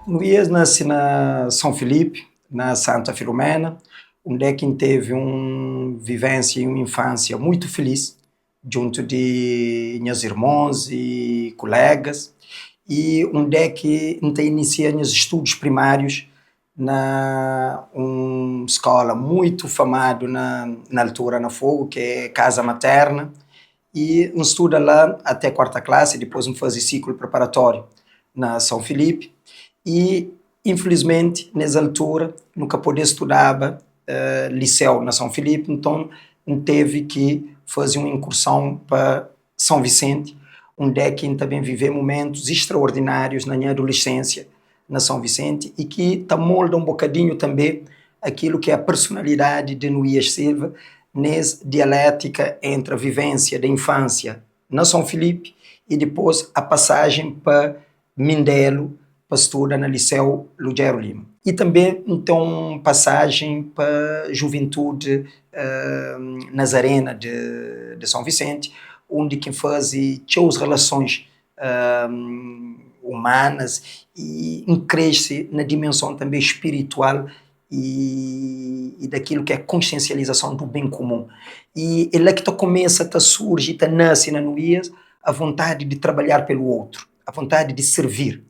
Luís nasce na São Filipe, na Santa Filomena, onde é que teve uma vivência e uma infância muito feliz, junto de meus irmãos e colegas, e onde é que iniciei meus estudos primários na uma escola muito famada na altura na Fogo, que é Casa Materna, e estuda lá até quarta classe, depois faz ciclo preparatório na São Filipe, e infelizmente nessa altura nunca pude estudar liceu na São Filipe, então teve que fazer uma incursão para São Vicente, onde é que também viver momentos extraordinários na minha adolescência na São Vicente e que molda um bocadinho também aquilo que é a personalidade de Luís Silva nessa dialética entre a vivência da infância na São Filipe e depois a passagem para Mindelo, para estudar no Liceu Lugero Lima. E também, então, passagem para a juventude nazarena de São Vicente, onde quem faz suas relações humanas e cresce na dimensão também espiritual e daquilo que é a consciencialização do bem comum. E é lá que começa a surgir, nasce na Luís a vontade de trabalhar pelo outro, a vontade de servir.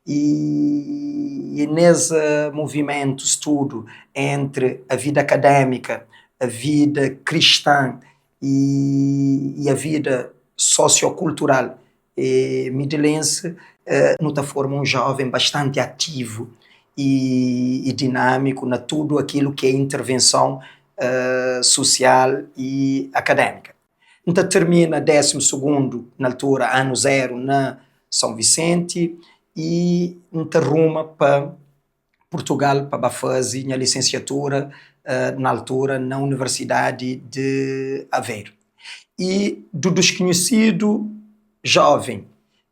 E nesse movimento, estudo entre a vida académica, a vida cristã e a vida sociocultural midelense, nos forma um jovem bastante ativo e dinâmico na tudo aquilo que é intervenção social e académica. Então termina 12º, na altura, ano zero, na São Vicente, e ruma para Portugal para fazer a licenciatura na altura na Universidade de Aveiro. E do desconhecido jovem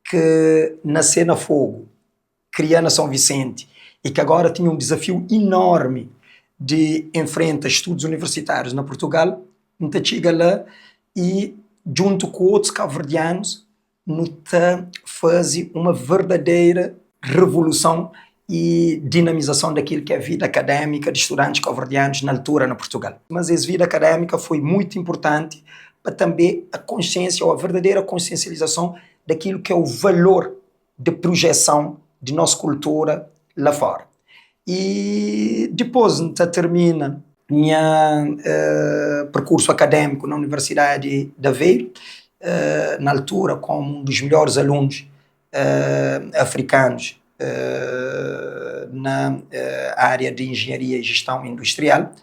que nasceu na Fogo, criou na São Vicente e que agora tinha um desafio enorme de enfrentar estudos universitários na Portugal, então chega lá e junto com outros cabo-verdianos faz uma verdadeira revolução e dinamização daquilo que é a vida académica de estudantes cabo-verdianos na altura na Portugal. Mas essa vida académica foi muito importante para também a consciência ou a verdadeira consciencialização daquilo que é o valor de projeção de nossa cultura lá fora. E depois termina meu percurso académico na Universidade de Aveiro, na altura como um dos melhores alunos africanos na área de engenharia e gestão industrial,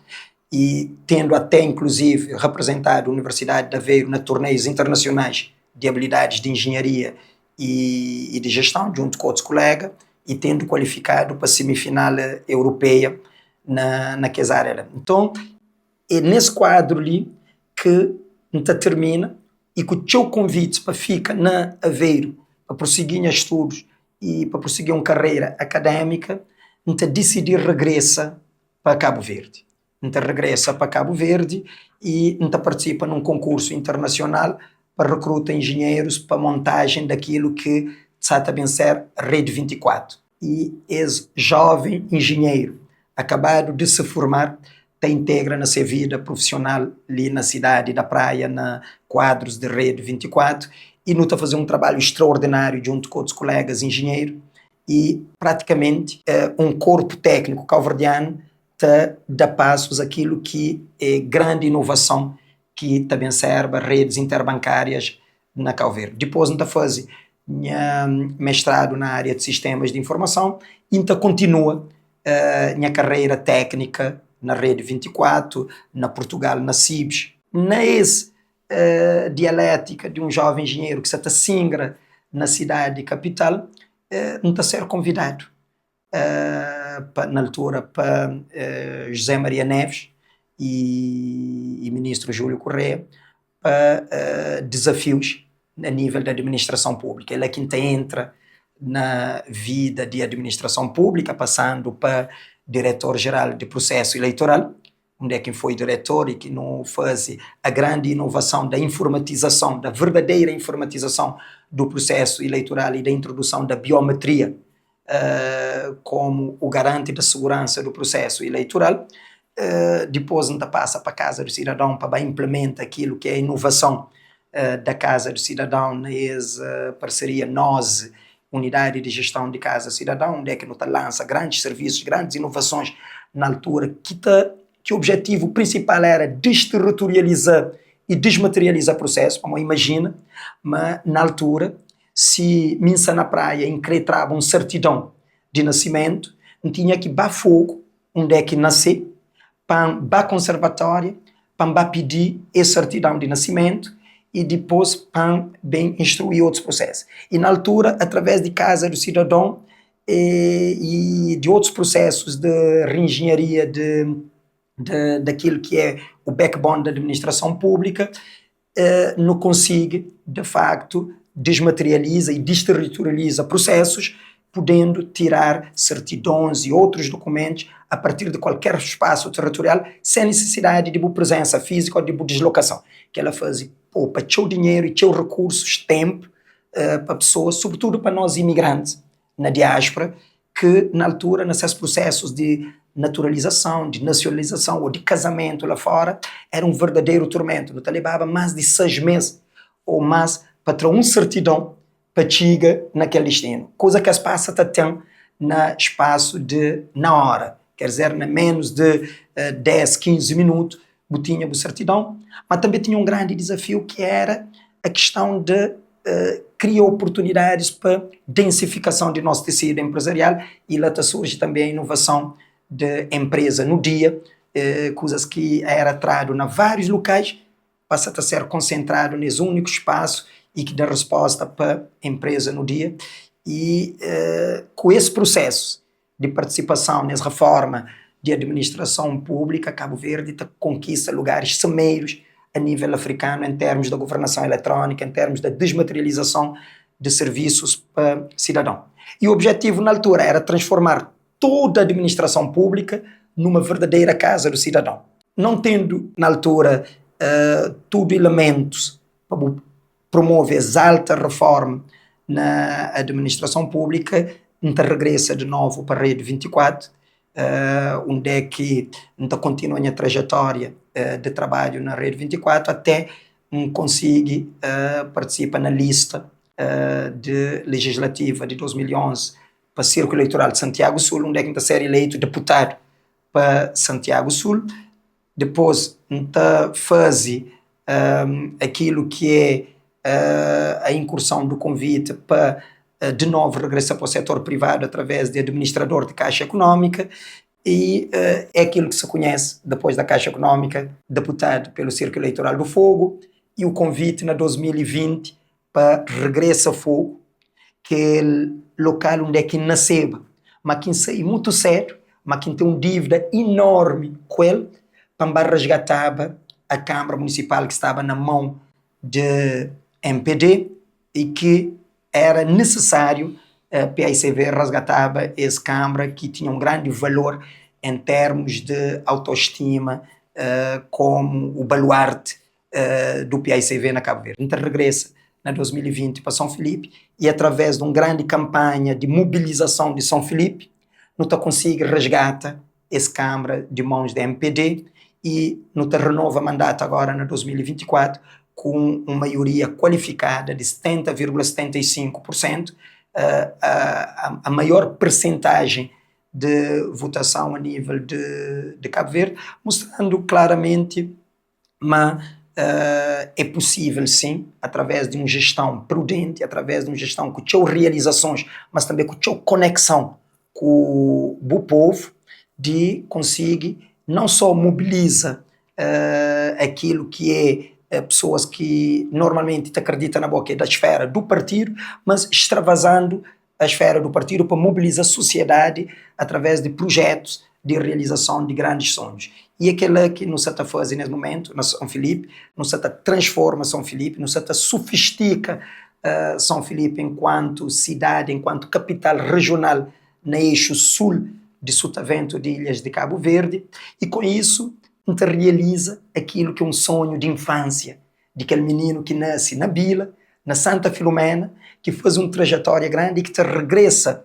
e tendo até inclusive representado a Universidade de Aveiro na torneios internacionais de habilidades de engenharia e de gestão, junto com outros colegas, e tendo qualificado para a semifinal europeia naquela área. Então, é nesse quadro ali que termina e que o seu convite para ficar na Aveiro, para prosseguir os estudos e para prosseguir uma carreira académica, decidir regressa para Cabo Verde. Regressa para Cabo Verde e participa num concurso internacional para recrutar engenheiros para a montagem daquilo que está a ser Rede 24. E esse jovem engenheiro, acabado de se formar, integra na sua vida profissional ali na cidade da Praia, na quadros de Rede 24, e não está a fazer um trabalho extraordinário junto com outros colegas engenheiros, e praticamente um corpo técnico cabo-verdiano dá passos àquilo que é grande inovação que também serve a redes interbancárias na Cabo Verde. Depois está a fazer mestrado na área de sistemas de informação e continua minha carreira técnica na Rede 24, na Portugal, na CIBS, na dialética de um jovem engenheiro que se singra na cidade capital, está a ser convidado na altura para José Maria Neves e ministro Júlio Correia para desafios a nível da administração pública. Ele é quem entra na vida de administração pública, passando para diretor-geral de processo eleitoral, onde é quem foi diretor e que não faz a grande inovação da informatização, da verdadeira informatização do processo eleitoral e da introdução da biometria como o garante da segurança do processo eleitoral. Depois ainda passa para a Casa do Cidadão para implementar aquilo que é a inovação da Casa do Cidadão na parceria NOSE, Unidade de Gestão de Casa Cidadão, onde é que nós lança grandes serviços, grandes inovações na altura, que o objetivo principal era desterritorializar e desmaterializar o processo, como imagina, mas na altura, se minsa na praia encretrava um certidão de nascimento, não tinha que bar fogo, onde é que nascer, para a conservatória, para pedir essa certidão de nascimento e depois para bem instruir outros processos. E na altura, através de Casa do Cidadão e de outros processos de reengenharia daquilo que é o backbone da administração pública, não consegue, de facto, desmaterializa e desterritorializa processos, podendo tirar certidões e outros documentos a partir de qualquer espaço territorial, sem necessidade de presença física ou de deslocação. Que ela faz poupa seu dinheiro e seu recursos, tempo, para pessoas, sobretudo para nós imigrantes na diáspora, que na altura, nesses processos de naturalização, de nacionalização ou de casamento lá fora, era um verdadeiro tormento. Não levava mais de 6 meses ou mais para ter uma certidão para chegar naquele destino. Coisa que as passa tem no espaço na hora. Quer dizer, na menos de 10, 15 minutos, tinha a certidão. Mas também tinha um grande desafio que era a questão de criar oportunidades para densificação do nosso tecido empresarial, e lá surge também a inovação de empresa no dia, coisas que era trazido em vários locais, passa a ser concentrado nesse único espaço e que dá resposta para a empresa no dia. E com esse processo de participação nessa reforma de administração pública, Cabo Verde conquista lugares cimeiros a nível africano em termos da governação eletrónica, em termos da desmaterialização de serviços para cidadão. E o objetivo na altura era transformar toda a administração pública numa verdadeira casa do cidadão. Não tendo na altura tudo elementos para promover essa alta reforma na administração pública, então regressa de novo para a Rede 24, onde é que então continua a trajetória de trabalho na Rede 24 até conseguir participar na lista legislativa de 2011 para o Círculo Eleitoral de Santiago Sul, onde é que está ser eleito deputado para Santiago Sul. Depois faz aquilo que é a incursão do convite para de novo regressar para o setor privado através de administrador de Caixa Económica, e é aquilo que se conhece depois da Caixa Económica, deputado pelo Círculo Eleitoral do Fogo, e o convite na 2020 para Regressa Fogo, que é o local onde é que nasceu, mas que saiu muito cedo, mas que tem uma dívida enorme com ele, para resgatar a Câmara Municipal que estava na mão de MPD e que era necessário para a ICV resgatava essa Câmara que tinha um grande valor em termos de autoestima como o baluarte do PICV na Cabo Verde. Então regressa na 2020 para São Filipe e através de uma grande campanha de mobilização de São Filipe, não consegue resgatar essa Câmara de mãos da MPD e não renova mandato agora na 2024 com uma maioria qualificada de 70,75%, a maior percentagem de votação a nível de Cabo Verde, mostrando claramente que é possível, sim, através de uma gestão prudente, através de uma gestão com suas realizações, mas também com sua conexão com o povo, de conseguir não só mobiliza aquilo que é pessoas que normalmente acreditam na boca da esfera do partido, mas extravasando a esfera do partido para mobilizar a sociedade através de projetos de realização de grandes sonhos. E aquela que não se está fazendo nesse momento, na São Filipe, não se está transforma São Filipe, não se está sofistica São Filipe enquanto cidade, enquanto capital regional no eixo sul de Sotavento de Ilhas de Cabo Verde, e com isso realiza aquilo que é um sonho de infância, de aquele menino que nasce na Bila, na Santa Filomena, que faz uma trajetória grande e que te regressa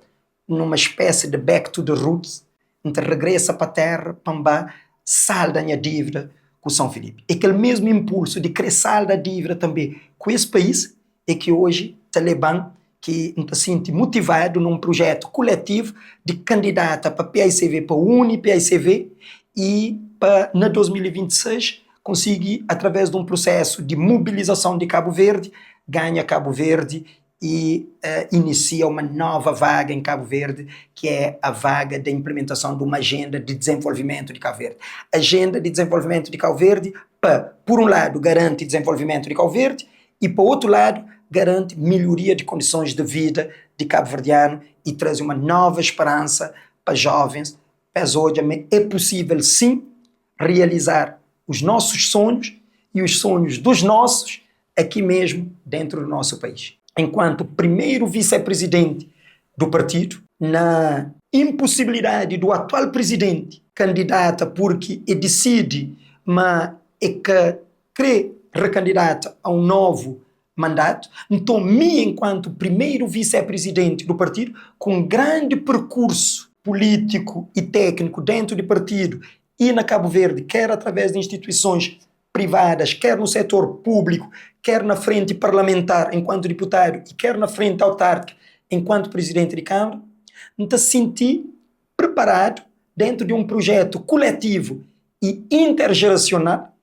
numa espécie de back to the roots, então regressa para a terra, pambá, salda a dívida com São Filipe. E aquele mesmo impulso de querer saldar a dívida também com esse país é que hoje Talibã que se sente motivado num projeto coletivo de candidata para PICV, para UNI-PICV, e para, na 2026, conseguir, através de um processo de mobilização de Cabo Verde, ganha Cabo Verde e inicia uma nova vaga em Cabo Verde, que é a vaga da implementação de uma agenda de desenvolvimento de Cabo Verde. A agenda de desenvolvimento de Cabo Verde, por um lado, garante desenvolvimento de Cabo Verde, e, por outro lado, garante melhoria de condições de vida de cabo-verdiano e traz uma nova esperança para jovens. Mas hoje é possível, sim, realizar os nossos sonhos e os sonhos dos nossos aqui mesmo dentro do nosso país. Enquanto primeiro vice-presidente do partido, na impossibilidade do atual presidente candidata porque decide, mas é que quer recandidata a um novo mandato, então enquanto primeiro vice-presidente do partido, com grande percurso político e técnico dentro do partido e na Cabo Verde, quer através de instituições privadas, quer no setor público, quer na frente parlamentar enquanto deputado e quer na frente autárquica enquanto presidente de Câmara, então senti preparado dentro de um projeto coletivo e intergeracional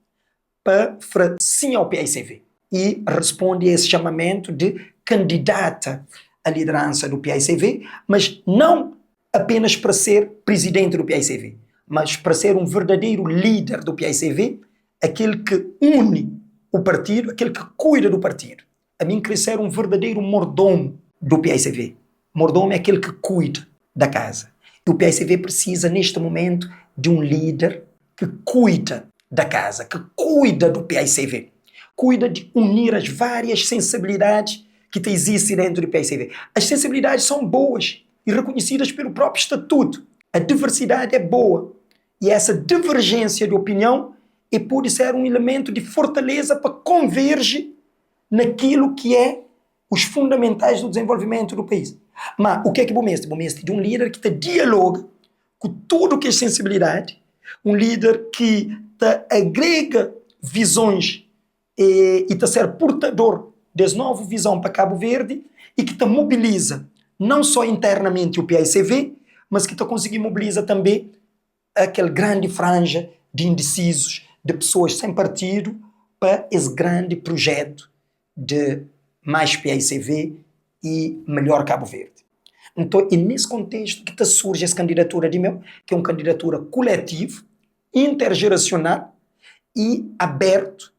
para sim ao PICV. E responde a esse chamamento de candidata à liderança do PICV, mas não apenas para ser presidente do PICV, mas para ser um verdadeiro líder do PICV, aquele que une o partido, aquele que cuida do partido. A mim queria ser um verdadeiro mordomo do PICV. Mordomo é aquele que cuida da casa. E o PICV precisa, neste momento, de um líder que cuida da casa, que cuida do PICV. Cuida de unir as várias sensibilidades que existem dentro do PICV. As sensibilidades são boas e reconhecidas pelo próprio estatuto. A diversidade é boa. E essa divergência de opinião pode ser um elemento de fortaleza para convergir naquilo que é os fundamentais do desenvolvimento do país. Mas o que é que é bom mesmo? Bom mesmo de um líder que dialoga com tudo que é sensibilidade, um líder que agrega visões e está ser portador dessa nova visão para Cabo Verde e que mobiliza não só internamente o PICV, mas que conseguir mobilizar também aquele grande franja de indecisos, de pessoas sem partido, para esse grande projeto de mais PICV e melhor Cabo Verde. Então, é nesse contexto que surge essa candidatura de meu, que é uma candidatura coletiva, intergeracional e aberto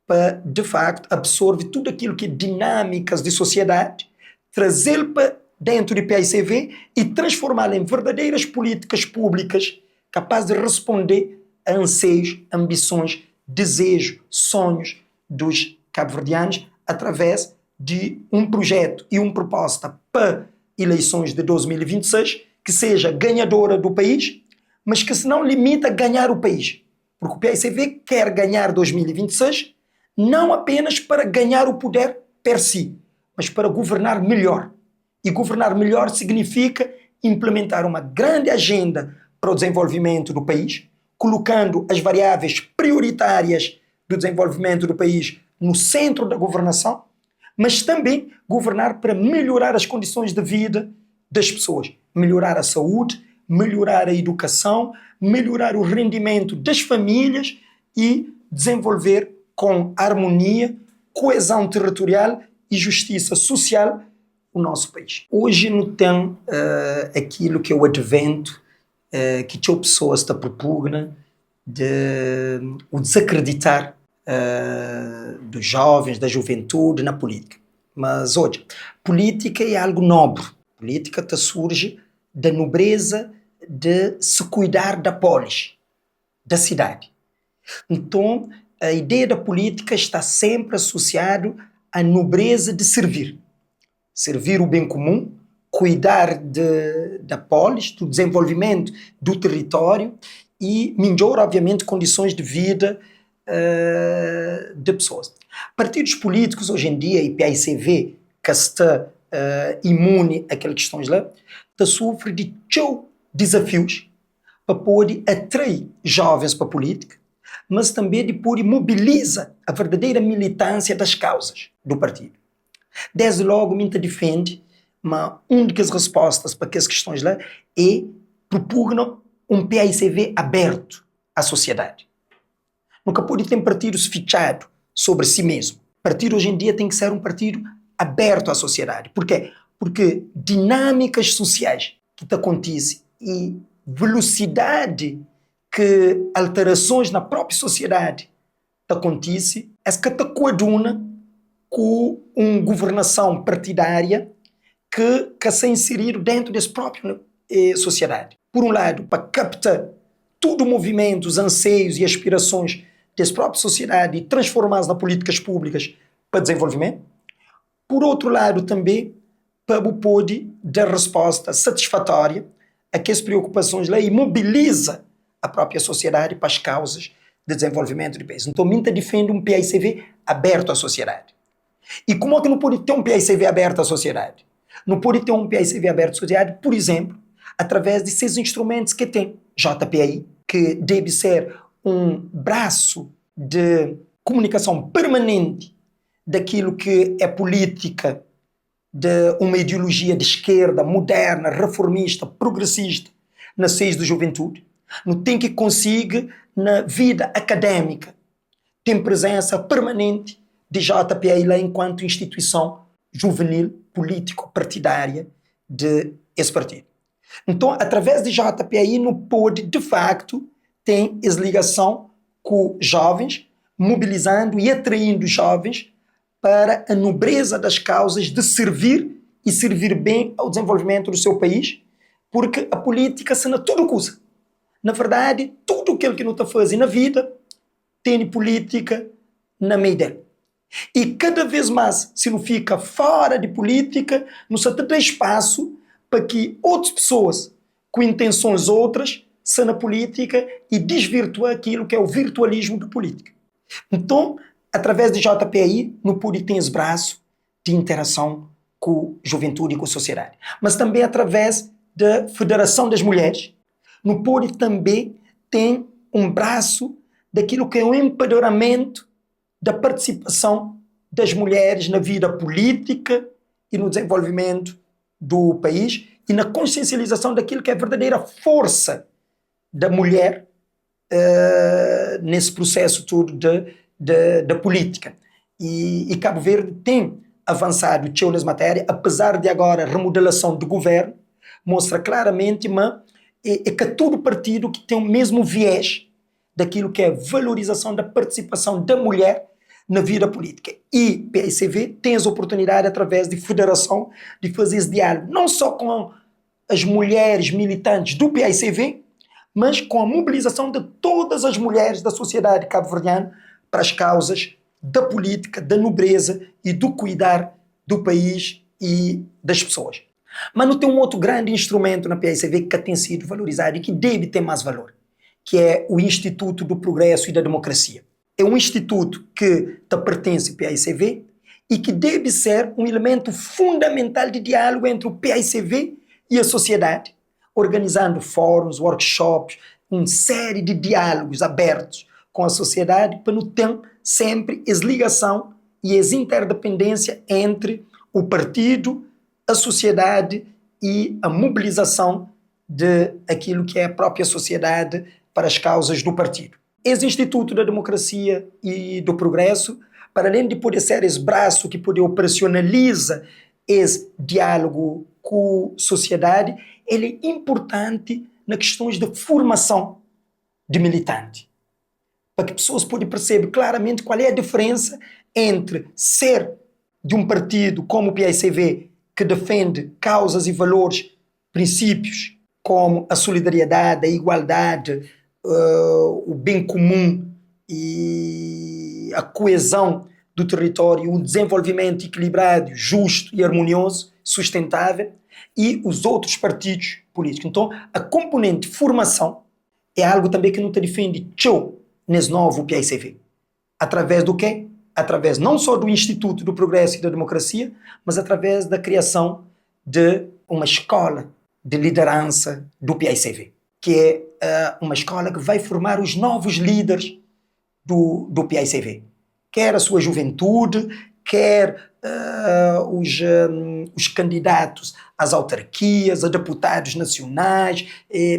para, de facto, absorver tudo aquilo que é dinâmicas de sociedade, trazê-lo para dentro do PICV e transformá-lo em verdadeiras políticas públicas capazes de responder a anseios, ambições, desejos, sonhos dos cabo-verdianos através de um projeto e uma proposta para eleições de 2026 que seja ganhadora do país, mas que se não limita a ganhar o país. Porque o PICV quer ganhar 2026 não apenas para ganhar o poder per si, mas para governar melhor. E governar melhor significa implementar uma grande agenda para o desenvolvimento do país, colocando as variáveis prioritárias do desenvolvimento do país no centro da governação, mas também governar para melhorar as condições de vida das pessoas, melhorar a saúde, melhorar a educação, melhorar o rendimento das famílias e desenvolver com harmonia, coesão territorial e justiça social o nosso país. Hoje não tem aquilo que é o advento que tinha pessoas que propugna de o desacreditar dos jovens, da juventude na política. Mas hoje, política é algo nobre. Política surge da nobreza de se cuidar da polis, da cidade. Então, a ideia da política está sempre associada à nobreza de servir. Servir o bem comum, cuidar da polis, do desenvolvimento do território e melhorar, obviamente, condições de vida de pessoas. Partidos políticos, hoje em dia, e PICV, que está imune àquelas questões lá, sofre de desafios para poder atrair jovens para a política, mas também de poder mobilizar a verdadeira militância das causas do partido. Desde logo, Minta defende, mas uma das respostas para aquelas questões lá é propugnar um PAICV aberto à sociedade. Nunca pode ter um partido fechado sobre si mesmo. O partido hoje em dia tem que ser um partido aberto à sociedade. Por quê? Porque dinâmicas sociais que acontecem e velocidade que alterações na própria sociedade acontecem, é que está coaduna com uma governação partidária que se inseriram dentro dessa própria sociedade. Por um lado, para captar todo o movimento, os anseios e aspirações dessa própria sociedade e transformá-las nas políticas públicas para desenvolvimento. Por outro lado, também, para poder dar resposta satisfatória a que as preocupações lá e mobiliza a própria sociedade para as causas de desenvolvimento do país. Então, Minta defende um PAICV aberto à sociedade. E como é que não pode ter um PAICV aberto à sociedade? Não pode ter um PAICV aberto à sociedade, por exemplo, através de seus instrumentos que tem. JPI, que deve ser um braço de comunicação permanente daquilo que é política de uma ideologia de esquerda, moderna, reformista, progressista, na seis da juventude. Não tem que conseguir, na vida académica, tem presença permanente de JPI lá enquanto instituição juvenil, político-partidária desse partido. Então, através de JPI, não pode, de facto, ter essa ligação com jovens, mobilizando e atraindo jovens para a nobreza das causas de servir e servir bem ao desenvolvimento do seu país, porque a política se não tudo custa. Na verdade, tudo aquilo que não está fazendo na vida tem política na meio dela. E cada vez mais, se não fica fora de política, não se dá espaço para que outras pessoas com intenções outras se na política e desvirtuar aquilo que é o virtualismo da política. Então, através de JPI, não pode ter esse braço de interação com a juventude e com a sociedade. Mas também através da Federação das Mulheres, não pode também ter um braço daquilo que é o empoderamento da participação das mulheres na vida política e no desenvolvimento do país e na consciencialização daquilo que é a verdadeira força da mulher nesse processo todo da política. E Cabo Verde tem avançado nas matérias, apesar de agora a remodelação do governo, mostra claramente que todo partido que tem o mesmo viés daquilo que é a valorização da participação da mulher na vida política. E PAICV tem as oportunidades, através de federação, de fazer esse diálogo, não só com as mulheres militantes do PAICV, mas com a mobilização de todas as mulheres da sociedade cabo-verdiana para as causas da política, da nobreza e do cuidar do país e das pessoas. Mas não tem um outro grande instrumento na PAICV que tem sido valorizado e que deve ter mais valor, que é o Instituto do Progresso e da Democracia. É um instituto que pertence ao PAICV e que deve ser um elemento fundamental de diálogo entre o PAICV e a sociedade, organizando fóruns, workshops, uma série de diálogos abertos com a sociedade para não ter sempre essa ligação e essa interdependência entre o partido, a sociedade e a mobilização de aquilo que é a própria sociedade para as causas do partido. Esse Instituto da Democracia e do Progresso, para além de poder ser esse braço que poder operacionaliza esse diálogo com a sociedade, ele é importante nas questões de formação de militante, para que pessoas possam perceber claramente qual é a diferença entre ser de um partido como o PAICV, que defende causas e valores, princípios, como a solidariedade, a igualdade, o bem comum e a coesão do território, um desenvolvimento equilibrado, justo e harmonioso, sustentável, e os outros partidos políticos. Então, a componente formação é algo também que não te defende nesse novo PAICV. Através do quê? através não só do Instituto do Progresso e da Democracia, mas através da criação de uma escola de liderança do PICV, que é uma escola que vai formar os novos líderes do PICV. Quer a sua juventude, quer os candidatos às autarquias, a deputados nacionais,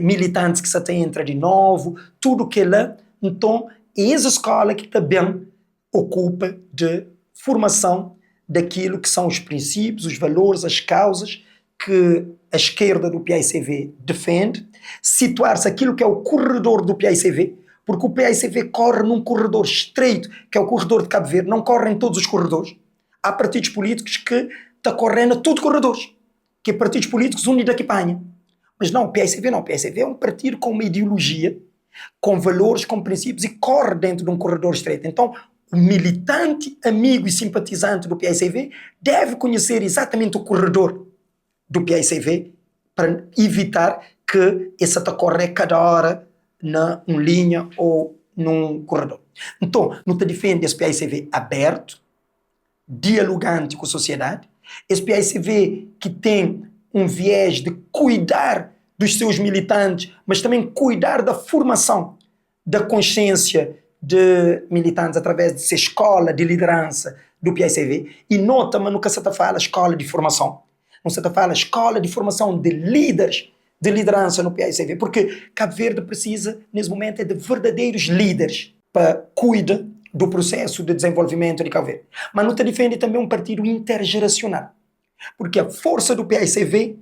militantes que se entra de novo, tudo que lá. Então, é essa escola que também ocupa de formação daquilo que são os princípios, os valores, as causas que a esquerda do PICV defende, situar-se aquilo que é o corredor do PICV, porque o PICV corre num corredor estreito, que é o corredor de Cabo Verde, não corre em todos os corredores. Há partidos políticos que estão correndo a todos os corredores, que é partidos políticos unidos aqui panha. Mas não, o PICV não. O PICV é um partido com uma ideologia, com valores, com princípios e corre dentro de um corredor estreito. Então, o militante, amigo e simpatizante do PICV deve conhecer exatamente o corredor do PICV para evitar que esse te corre cada hora na linha ou num corredor. Então, não te defende esse PICV aberto, dialogante com a sociedade, esse PICV que tem um viés de cuidar dos seus militantes, mas também cuidar da formação da consciência de militantes através dessa escola de liderança do PICV. E nota-me no que se fala escola de formação. Não se fala escola de formação de líderes de liderança no PICV, porque Cabo Verde precisa, nesse momento, de verdadeiros líderes para cuidar do processo de desenvolvimento de Cabo Verde. Mas não te defende também um partido intergeracional, porque a força do PICV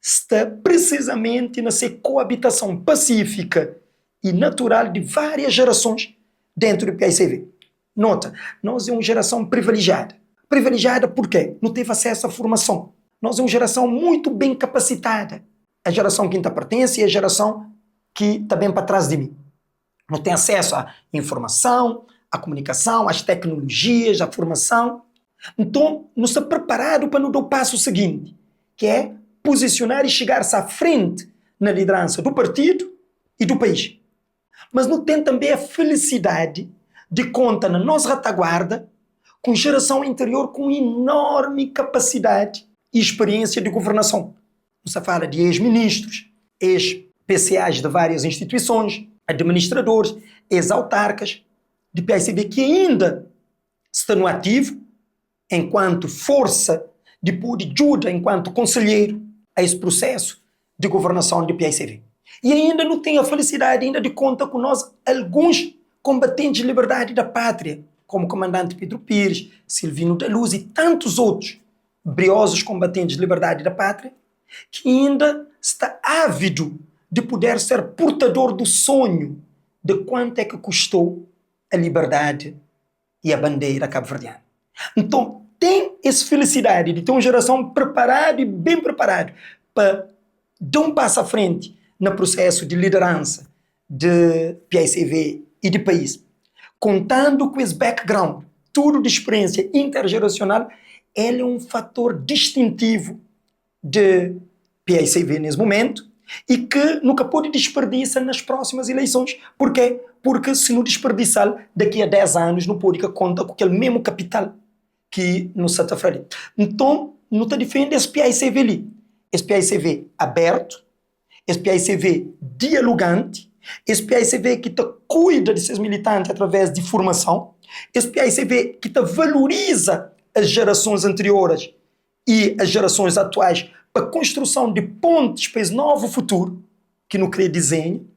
está precisamente nessa coabitação pacífica e natural de várias gerações dentro do PICV. Nota, nós é uma geração privilegiada. Privilegiada por quê? Não teve acesso à formação. Nós é uma geração muito bem capacitada. A geração que ainda pertence é a geração que está bem para trás de mim. Não tem acesso à informação, à comunicação, às tecnologias, à formação. Então, não está preparado para não dar o passo seguinte, que é posicionar e chegar-se à frente na liderança do partido e do país. Mas não tem também a felicidade de conta na nossa retaguarda com geração interior com enorme capacidade e experiência de governação. Você fala de ex-ministros, ex-PCAs de várias instituições, administradores, ex-autarcas, de PICV que ainda estão no ativo enquanto força de ajuda, enquanto conselheiro a esse processo de governação de PICV. E ainda não tem a felicidade ainda de conta com nós alguns combatentes de liberdade da pátria, como o comandante Pedro Pires, Silvino da Luz e tantos outros briosos combatentes de liberdade da pátria, que ainda está ávido de poder ser portador do sonho de quanto é que custou a liberdade e a bandeira cabo-verdiana. Então, tem essa felicidade de ter uma geração preparada e bem preparada para dar um passo à frente no processo de liderança de PICV e de país. Contando com esse background, tudo de experiência intergeracional, ele é um fator distintivo de PICV nesse momento e que nunca pode desperdiçar nas próximas eleições. Por quê? Porque se não desperdiçar, daqui a 10 anos não pode contar com aquele mesmo capital que no Santa Faria. Então, não te defende esse PICV ali. Esse PICV aberto, esse PICV dialogante, esse PICV que te cuida de seus militantes através de formação, esse PICV que te valoriza as gerações anteriores e as gerações atuais para a construção de pontes para esse novo futuro, que não crê desenho,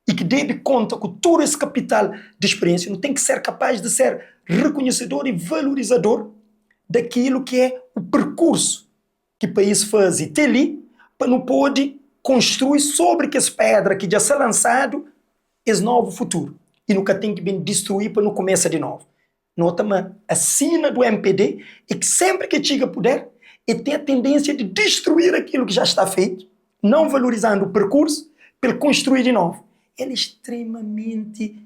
e que deve conta com todo esse capital de experiência, não tem que ser capaz de ser reconhecedor e valorizador daquilo que é o percurso que o país faz e tem ali, para não poder construir sobre que essa pedra que já se lançado esse novo futuro. E nunca tem que bem destruir para não começar de novo. Nota-me, a sina do MPD é que sempre que chega a poder, ele tem a tendência de destruir aquilo que já está feito, não valorizando o percurso, para construir de novo. Ele é extremamente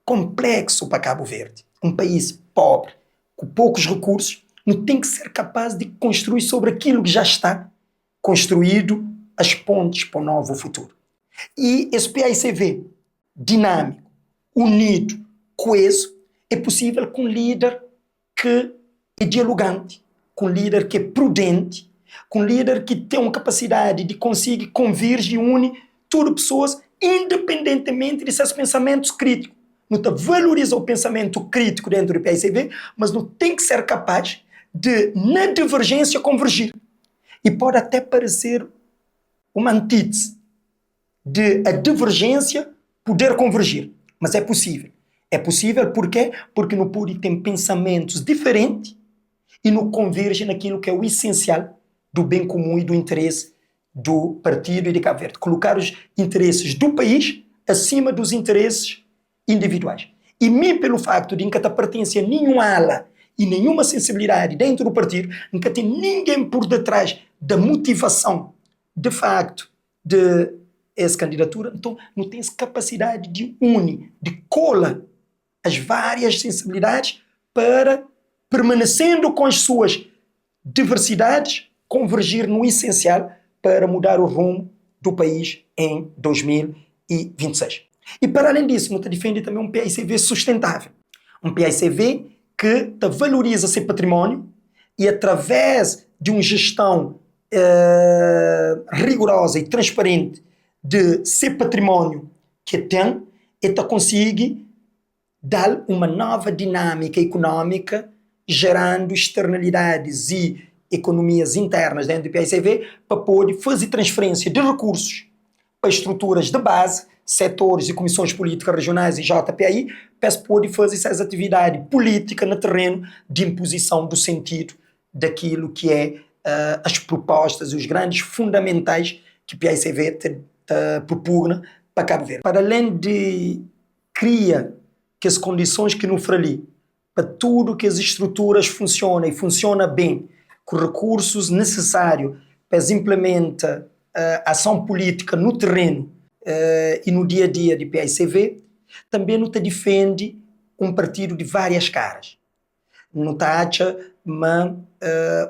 complexo para Cabo Verde. Um país pobre, com poucos recursos, não tem que ser capaz de construir sobre aquilo que já está construído as pontes para o novo futuro. E esse PICV dinâmico, unido, coeso, é possível com um líder que é dialogante, com um líder que é prudente, com um líder que tem uma capacidade de conseguir convergir e une todas pessoas, independentemente de seus pensamentos críticos. Não te valoriza o pensamento crítico dentro do PICV, mas não tem que ser capaz de, na divergência, convergir. E pode até parecer uma antítese de a divergência poder convergir, mas é possível. É possível por quê? Porque no PURI tem pensamentos diferentes e não convergem naquilo que é o essencial do bem comum e do interesse do partido e de Cabo Verde. Colocar os interesses do país acima dos interesses individuais. E mim, pelo facto de nunca pertencer a nenhuma ala e nenhuma sensibilidade dentro do partido, nunca tem ninguém por detrás da motivação, de facto, de essa candidatura, então não tem capacidade de unir, de cola as várias sensibilidades para, permanecendo com as suas diversidades, convergir no essencial para mudar o rumo do país em 2026. E para além disso, não te defende também um PICV sustentável. Um PICV que te valoriza seu património e através de uma gestão rigorosa e transparente de seu património que tem, ele consegue dar uma nova dinâmica económica, gerando externalidades e economias internas dentro do PICV para poder fazer transferência de recursos para estruturas de base, setores e comissões políticas regionais e JPI, para poder fazer essas atividades políticas no terreno de imposição do sentido daquilo que é as propostas e os grandes fundamentais que o PICV propugna para Cabo Verde. Para além de criar que as condições que nos ali para tudo que as estruturas funcionem e funcionam bem, com recursos necessários para implementar ação política no terreno e no dia a dia de PICV, também não te defende um partido de várias caras. Não te acha, mas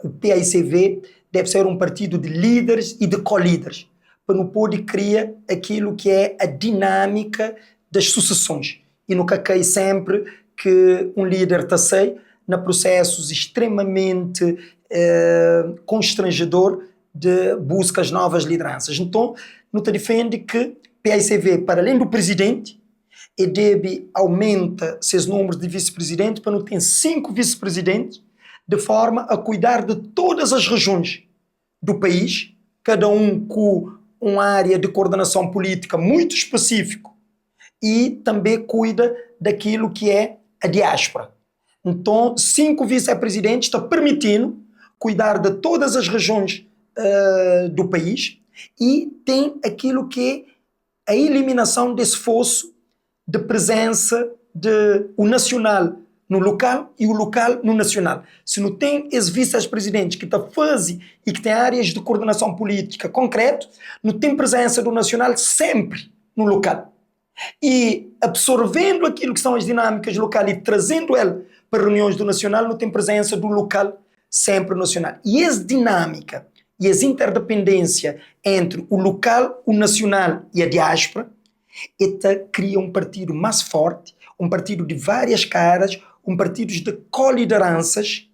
o PICV deve ser um partido de líderes e de co-líderes, para não poder criar aquilo que é a dinâmica das sucessões. E nunca cai sempre que um líder está sei na processos extremamente constrangedor de buscas novas lideranças. Então, não te defende que PICV, para além do presidente, e deve aumenta seus números de vice-presidente para não ter 5 vice-presidentes, de forma a cuidar de todas as regiões do país, cada um com uma área de coordenação política muito específico, e também cuida daquilo que é a diáspora. Então, 5 vice-presidentes estão permitindo cuidar de todas as regiões do país e tem aquilo que é a eliminação desse fosso de presença de o nacional no local e o local no nacional. Se não tem esses vice-presidentes que fazem e que têm áreas de coordenação política concreto, não tem presença do nacional sempre no local. E absorvendo aquilo que são as dinâmicas locais e trazendo ela para reuniões do nacional, não tem presença do local sempre nacional. E essa dinâmica e essa interdependência entre o local, o nacional e a diáspora, cria um partido mais forte, um partido de várias caras, um partido de co-lideranças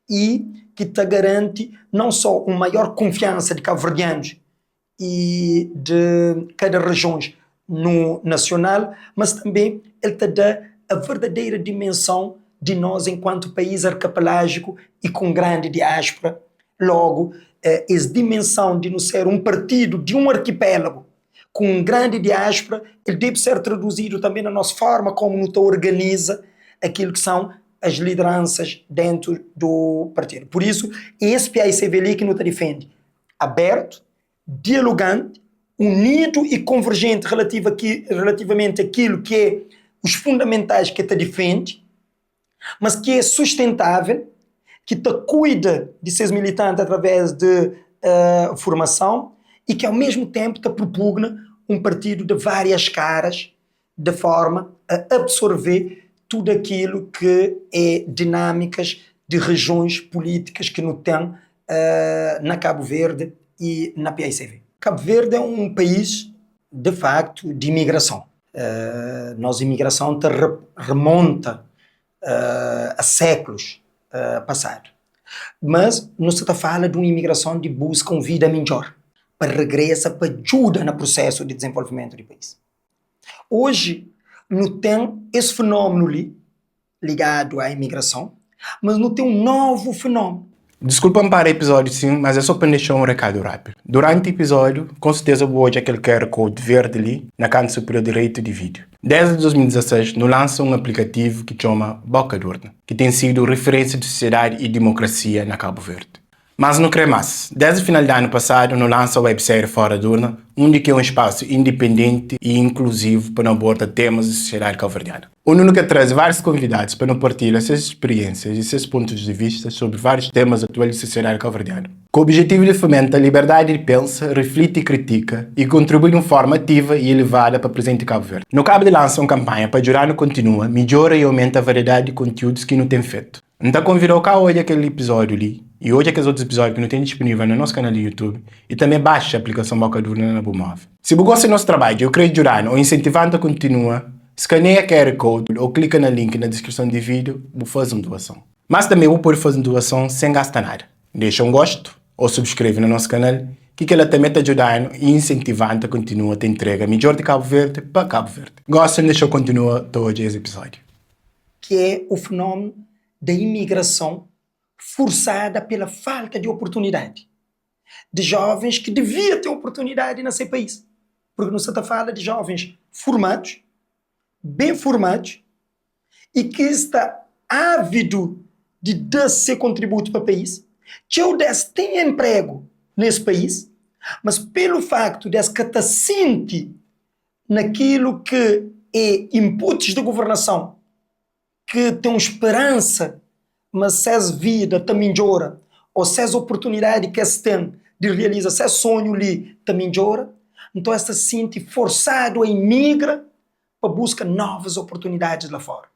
e que te garante não só uma maior confiança de cabo-verdianos e de cada região no nacional, mas também ele te dá a verdadeira dimensão de nós enquanto país arquipelágico e com grande diáspora. Logo, essa dimensão de não ser um partido de um arquipélago com grande diáspora, ele deve ser traduzido também na nossa forma como nos organiza aquilo que são as lideranças dentro do partido. Por isso, esse PICV que nos defende aberto, dialogante, unido e convergente relativamente àquilo que é os fundamentais que te defende, mas que é sustentável, que te cuida de seus militantes através de formação e que ao mesmo tempo te propugna um partido de várias caras, de forma a absorver tudo aquilo que é dinâmicas de regiões políticas que não tem na Cabo Verde e na PICV. Cabo Verde é um país, de facto, de imigração. Nossa imigração remonta a séculos passado. Mas não se fala de uma imigração de busca uma vida melhor, para regressa, para ajuda no processo de desenvolvimento do país. Hoje, não tem esse fenômeno ali, ligado à imigração, mas não tem um novo fenômeno. Desculpa-me para o episódio sim, mas é só para deixar um recado rápido. Durante o episódio, com certeza vou hoje aquele QR Code verde ali, na canto superior direito de vídeo. Desde 2016, nos lança um aplicativo que chama Boca de Urna, que tem sido referência de sociedade e democracia na Cabo Verde. Mas não crê mais. Desde o final do ano passado, nos lança a websérie Fora de Urna, onde é um espaço independente e inclusivo para abordar temas da sociedade cabo-verdiana. O Nuno que traz vários convidados para partilhar suas experiências e seus pontos de vista sobre vários temas atuais da sociedade cabo-verdiana. Com o objetivo de fomentar a liberdade de pensa, reflete e critica e contribui de uma forma ativa e elevada para o presente Cabo Verde. No Cabo de lança uma campanha para ajudar no continua, melhora e aumenta a variedade de conteúdos que não tem feito. Então convidou cá hoje aquele episódio ali e hoje aqueles outros episódios que não tem disponível no nosso canal de YouTube e também baixa a aplicação Boca de Urna na Bumove. Se você gosta do nosso trabalho, eu creio ajudar ou incentivando a continuar, escaneia a QR Code ou clica no link na descrição do vídeo e faz uma doação. Mas também vou poder fazer uma doação sem gastar nada. Deixa um gosto ou subscreve no nosso canal que ela também está ajudando e incentivando a continuar a entrega melhor de Cabo Verde para Cabo Verde. Gostem, deixa eu continuar todo esse episódio. Que é o fenômeno da imigração forçada pela falta de oportunidade de jovens que deviam ter oportunidade nesse país. Porque não se fala de jovens formados, bem formados, e que está ávido de dar seu contributo para o país, que eu tem emprego nesse país, mas pelo facto de que está sente naquilo que é inputs de governação, que tem esperança, mas se as vida também melhora, ou se as oportunidade que se tem de realizar, se sonho ali também melhora, então esta se sente forçado a emigrar para buscar novas oportunidades lá fora.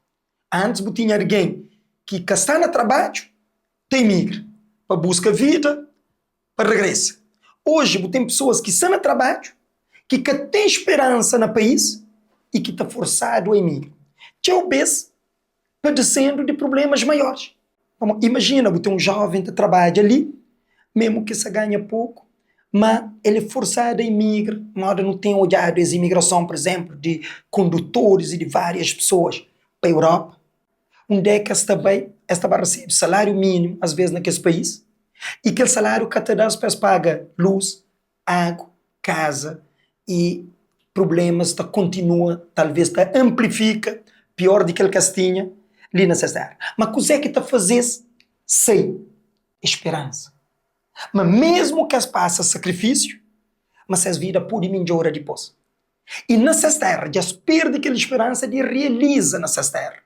Antes tinha alguém que está no trabalho, tem migra, para buscar vida, para regressa. Hoje tem pessoas que estão no trabalho, que têm esperança no país e que estão forçado a emigrar. Que eu vejo padecendo de problemas maiores. Imagina, tem um jovem que trabalha ali, mesmo que se ganha pouco, mas ele é forçado a emigrar, mas não tem olhado essa imigração, por exemplo, de condutores e de várias pessoas para a Europa, onde é que esta vai receber salário mínimo, às vezes, naquele país, e aquele salário que te dá para pagar luz, água, casa, e problemas continua, talvez amplifica, pior do que ele tinha, ali nessa área. Mas o que é que está a fazer sem esperança? Mas mesmo que as passa sacrifício, mas as vidas podem melhorar depois. E nessa terra, já se perde aquela esperança de realizar nessa terra.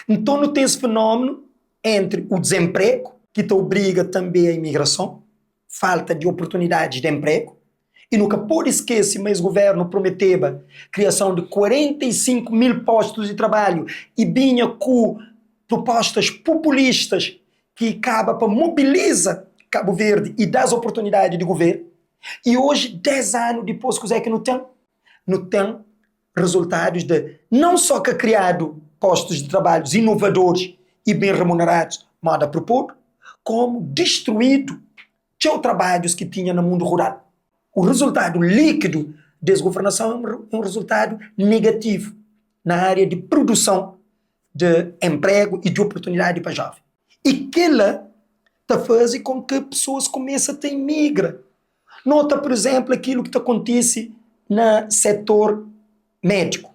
Então não tem esse fenômeno entre o desemprego, que te obriga também à imigração, falta de oportunidades de emprego, e nunca pode esquecer, mas o governo prometeu a criação de 45 mil postos de trabalho e vinha com propostas populistas que acaba para mobilizar Cabo Verde e dá as oportunidades de governo. E hoje, 10 anos depois, o que não tem? Não tem resultados de não só que criado postos de trabalho inovadores e bem remunerados, modo a propor, como destruído os trabalhos que tinha no mundo rural. O resultado líquido da desgovernação é um resultado negativo na área de produção de emprego e de oportunidade para jovens. E que ela está fazendo com que pessoas comecem a emigrar. Nota, por exemplo, aquilo que acontece no setor médico.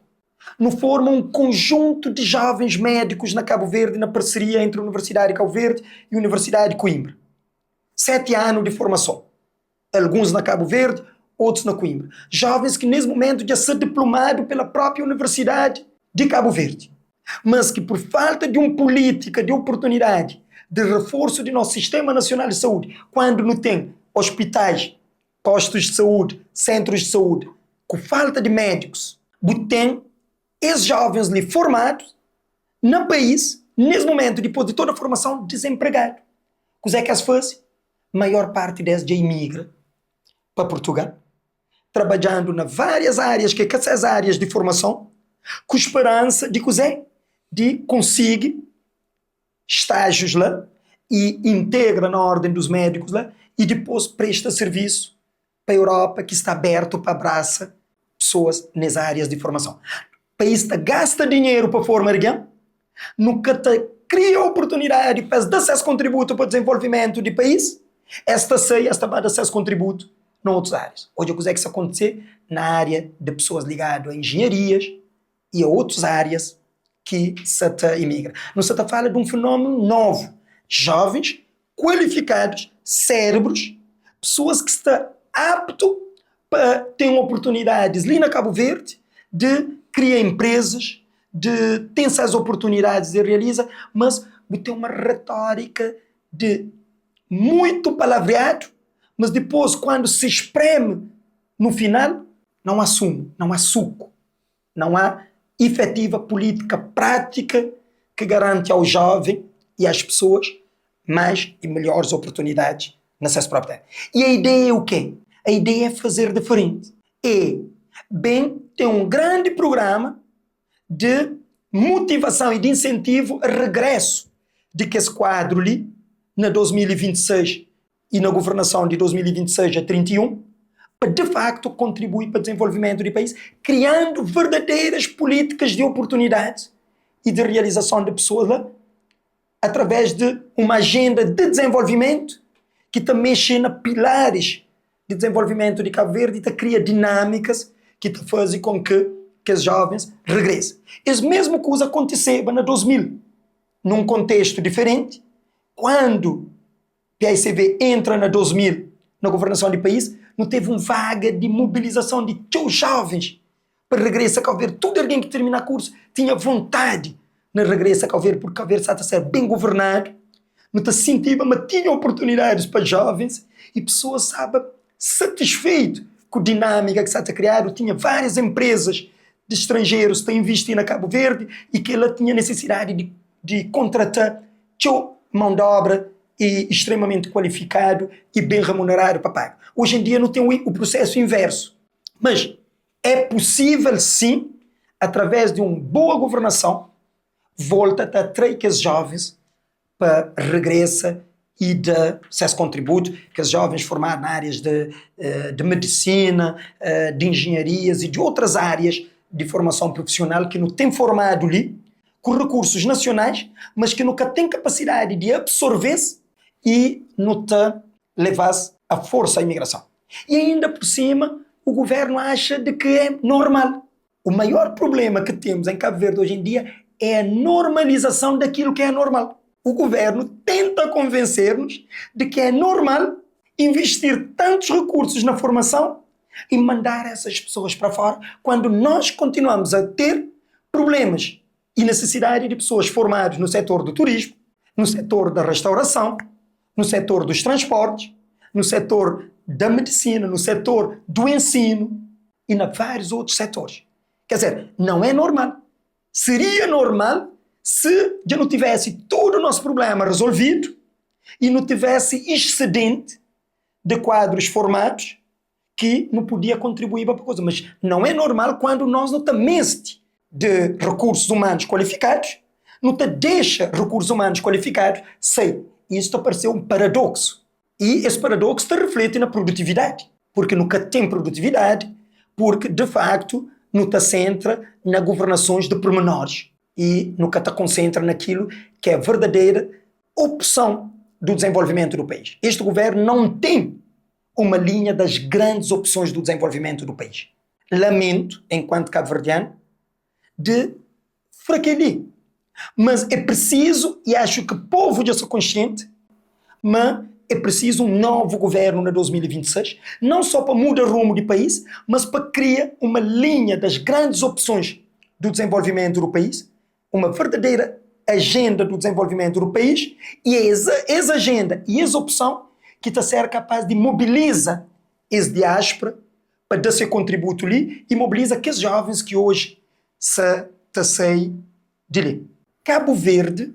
Não forma um conjunto de jovens médicos na Cabo Verde, na parceria entre a Universidade de Cabo Verde e a Universidade de Coimbra. 7 anos de formação. Alguns na Cabo Verde, outros na Coimbra. Jovens que nesse momento já são diplomados pela própria Universidade de Cabo Verde. Mas que por falta de uma política de oportunidade, de reforço do nosso Sistema Nacional de Saúde, quando não tem hospitais, postos de saúde, centros de saúde, com falta de médicos, tem esses jovens ali formados no país, nesse momento, depois de toda a formação, desempregados. O que é que as faz? Maior parte deles já imigra para Portugal, trabalhando nas várias áreas, que essas áreas de formação, com esperança de conseguir estágios lá e integra na ordem dos médicos lá, e depois presta serviço para a Europa, que está aberto para abraçar pessoas nas áreas de formação. O país gasta dinheiro para formar alguém, nunca cria oportunidade para dar seus contributos para o desenvolvimento do país, esta vai dar seus contributos em outras áreas. Hoje, o que isso acontecer na área de pessoas ligadas a engenharias e a outras áreas que se imigra. Não se fala de um fenômeno novo. Jovens, qualificados, cérebros, pessoas que estão aptos para ter oportunidades ali na Cabo Verde de criar empresas, de ter essas oportunidades de realizar, mas tem uma retórica de muito palavreado, mas depois, quando se espreme no final, não há sumo, não há suco, não há efetiva política prática que garante ao jovem e às pessoas mais e melhores oportunidades na sua própria terra. E a ideia é o quê? A ideia é fazer diferente. Tem um grande programa de motivação e de incentivo a regresso de que esse quadro ali, na 2026 e na governação de 2026 a 31, para de facto contribuir para o desenvolvimento do país, criando verdadeiras políticas de oportunidades e de realização de pessoas lá, através de uma agenda de desenvolvimento que também mexe na pilares de desenvolvimento de Cabo Verde e cria dinâmicas que fazem com que os jovens regressem. Essa mesma coisa aconteceu na 2000, num contexto diferente, quando o PAICV entra na 2000 na governação do país, não teve uma vaga de mobilização de jovens para regressar a Cabo Verde. Todo alguém que termina curso tinha vontade de regressar a Cabo Verde, porque Cabo Verde está a ser bem governado, não está sentindo, mas tinha oportunidades para jovens e pessoas, sabe, satisfeitas com a dinâmica que se está a criar. Tinha várias empresas de estrangeiros que investir na Cabo Verde e que ela tinha necessidade de contratar mão de obra e extremamente qualificado e bem remunerado para pagar. Hoje em dia não tem o processo inverso, mas é possível sim, através de uma boa governação, volta a atrair que os jovens para regressa e de seus contributos, que os jovens formados na áreas de medicina, de engenharias e de outras áreas de formação profissional que não têm formado ali, com recursos nacionais, mas que nunca têm capacidade de absorver-se e não te levar a força à imigração. E ainda por cima, o governo acha de que é normal. O maior problema que temos em Cabo Verde hoje em dia é a normalização daquilo que é normal. O governo tenta convencer-nos de que é normal investir tantos recursos na formação e mandar essas pessoas para fora, quando nós continuamos a ter problemas e necessidade de pessoas formadas no setor do turismo, no setor da restauração, no setor dos transportes, no setor da medicina, no setor do ensino e em vários outros setores. Quer dizer, não é normal. Seria normal se já não tivesse todo o nosso problema resolvido e não tivesse excedente de quadros formados que não podia contribuir para a coisa. Mas não é normal quando nós não temos de recursos humanos qualificados, não te deixa recursos humanos qualificados sem. Isso apareceu um paradoxo. E esse paradoxo te reflete na produtividade. Porque nunca tem produtividade, porque, de facto, não te centra nas governações de pormenores e nunca te concentra naquilo que é a verdadeira opção do desenvolvimento do país. Este governo não tem uma linha das grandes opções do desenvolvimento do país. Lamento, enquanto cabo-verdiano, de fraquelir. Mas é preciso, e acho que o povo já sou consciente, mas é preciso um novo governo na 2026, não só para mudar o rumo do país, mas para criar uma linha das grandes opções do desenvolvimento do país, uma verdadeira agenda do desenvolvimento do país, e é essa agenda e essa opção que está ser capaz de mobilizar esse diáspora para dar seu contributo ali e mobiliza aqueles jovens que hoje se saem de ali. Cabo Verde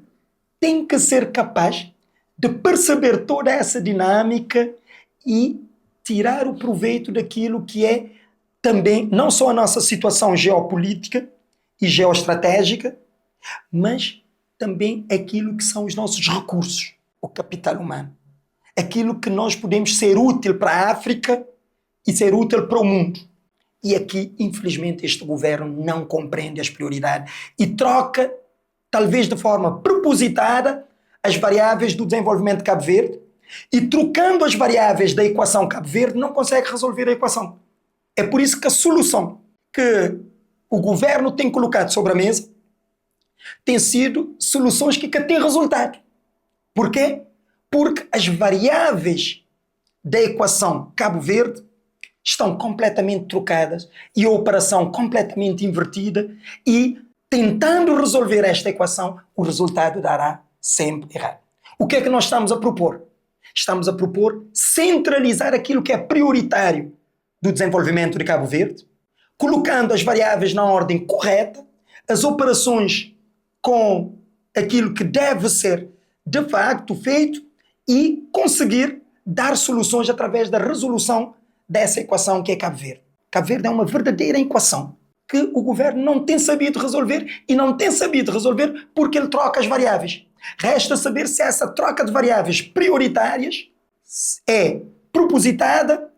tem que ser capaz de perceber toda essa dinâmica e tirar o proveito daquilo que é também, não só a nossa situação geopolítica e geoestratégica, mas também aquilo que são os nossos recursos. o capital humano. Aquilo que nós podemos ser útil para a África e ser útil para o mundo. E aqui, infelizmente, este governo não compreende as prioridades e troca, talvez de forma propositada, as variáveis do desenvolvimento de Cabo Verde, e trocando as variáveis da equação Cabo Verde não consegue resolver a equação. É por isso que a solução que o governo tem colocado sobre a mesa tem sido soluções que têm resultado. Porquê? Porque as variáveis da equação Cabo Verde estão completamente trocadas e a operação completamente invertida, e tentando resolver esta equação, o resultado dará sempre errado. O que é que nós estamos a propor? Estamos a propor centralizar aquilo que é prioritário do desenvolvimento de Cabo Verde, colocando as variáveis na ordem correta, as operações com aquilo que deve ser de facto feito, e conseguir dar soluções através da resolução dessa equação que é Cabo Verde. Cabo Verde é uma verdadeira equação que o governo não tem sabido resolver, e não tem sabido resolver porque ele troca as variáveis. Resta saber se essa troca de variáveis prioritárias é propositada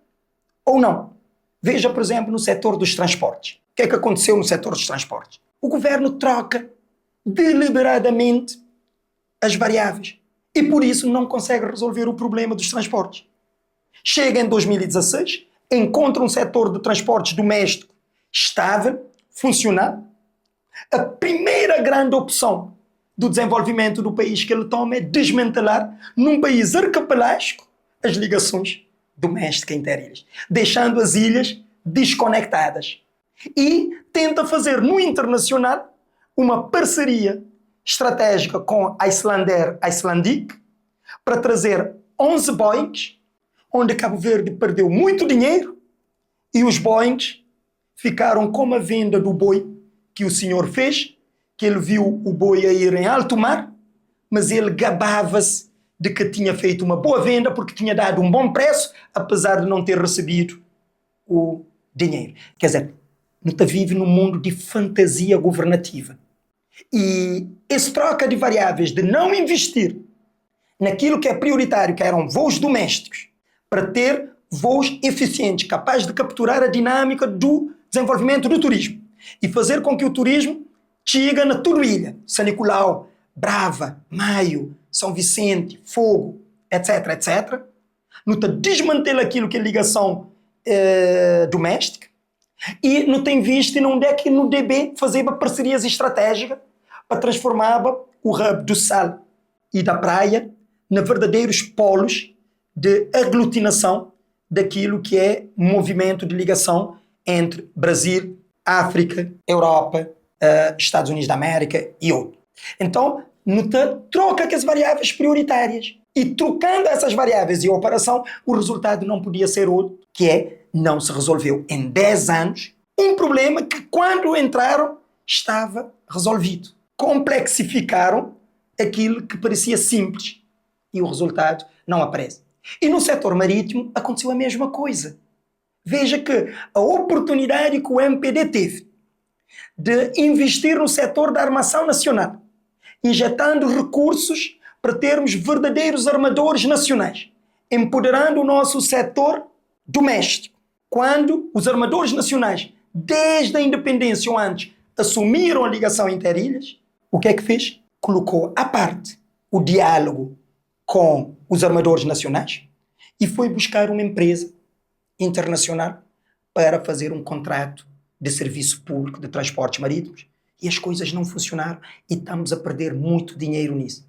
ou não. Veja, por exemplo, no setor dos transportes. O que é que aconteceu no setor dos transportes? O governo troca deliberadamente as variáveis e por isso não consegue resolver o problema dos transportes. Chega em 2016, encontra um setor de transportes doméstico estável, funcional. A primeira grande opção do desenvolvimento do país que ele toma é desmantelar, num país arquipelágico, as ligações domésticas interilhas, deixando as ilhas desconectadas. E tenta fazer no internacional uma parceria estratégica com a Icelandair Icelandic para trazer 11 Boeings, onde Cabo Verde perdeu muito dinheiro e os Boeings ficaram como a venda do boi que o senhor fez, que ele viu o boi a ir em alto mar, mas ele gabava-se de que tinha feito uma boa venda porque tinha dado um bom preço, apesar de não ter recebido o dinheiro. Quer dizer, não vive num mundo de fantasia governativa. E esse troca de variáveis de não investir naquilo que é prioritário, que eram voos domésticos, para ter voos eficientes, capazes de capturar a dinâmica do desenvolvimento do turismo e fazer com que o turismo chegue na toda a ilha, São Nicolau, Brava, Maio, São Vicente, Fogo, etc, etc, não desmantela aquilo que é ligação doméstica, e não tem visto onde é que no DB fazer parcerias estratégicas para transformar o hub do sal e da praia em verdadeiros polos de aglutinação daquilo que é movimento de ligação entre Brasil, África, Europa, Estados Unidos da América e outros. Então, troca as variáveis prioritárias. E trocando essas variáveis e a operação, o resultado não podia ser outro, que é, não se resolveu em 10 anos um problema que, quando entraram, estava resolvido. Complexificaram aquilo que parecia simples e o resultado não aparece. E no setor marítimo aconteceu a mesma coisa. Veja que a oportunidade que o MPD teve de investir no setor da armação nacional, injetando recursos para termos verdadeiros armadores nacionais, empoderando o nosso setor doméstico. Quando os armadores nacionais, desde a independência ou antes, assumiram a ligação interilhas, o que é que fez? Colocou à parte o diálogo com os armadores nacionais e foi buscar uma empresa internacional para fazer um contrato de serviço público de transportes marítimos. E as coisas não funcionaram e estamos a perder muito dinheiro nisso.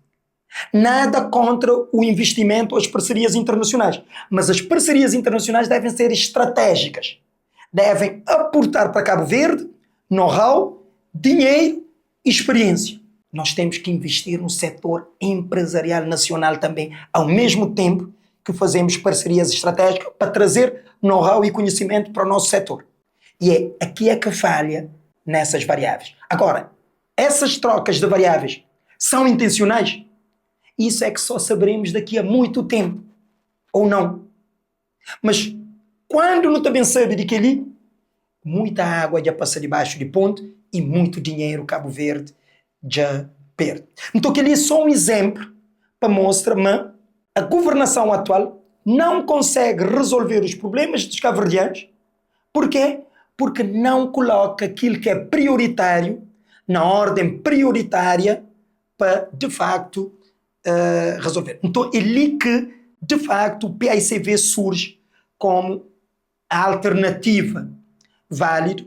Nada contra o investimento ou as parcerias internacionais, mas as parcerias internacionais devem ser estratégicas. Devem aportar para Cabo Verde know-how, dinheiro e experiência. Nós temos que investir no setor empresarial nacional também, ao mesmo tempo que fazemos parcerias estratégicas para trazer know-how e conhecimento para o nosso setor. E aqui é que falha nessas variáveis. Agora, essas trocas de variáveis são intencionais? Isso é que só saberemos daqui a muito tempo, ou não. Mas quando não também sabe de que ali, muita água já passa debaixo de ponte e muito dinheiro Cabo Verde já perde. Então, que ali é só um exemplo para mostrar-me a governação atual não consegue resolver os problemas dos cabo-verdianos. Por quê? Porque não coloca aquilo que é prioritário na ordem prioritária para, de facto, resolver. Então, é ali que, de facto, o PAICV surge como a alternativa válida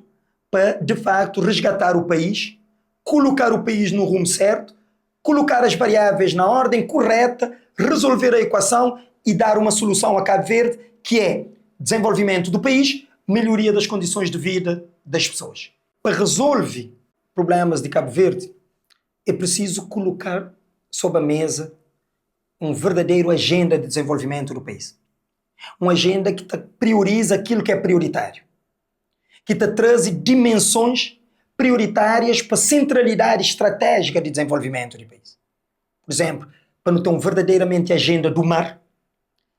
para, de facto, resgatar o país, colocar o país no rumo certo, colocar as variáveis na ordem correta, resolver a equação e dar uma solução a Cabo Verde, que é desenvolvimento do país, melhoria das condições de vida das pessoas. Para resolver problemas de Cabo Verde, é preciso colocar sobre a mesa uma verdadeira agenda de desenvolvimento do país. Uma agenda que prioriza aquilo que é prioritário, que traz dimensões prioritárias para a centralidade estratégica de desenvolvimento do país. Por exemplo, para não ter verdadeiramente agenda do mar,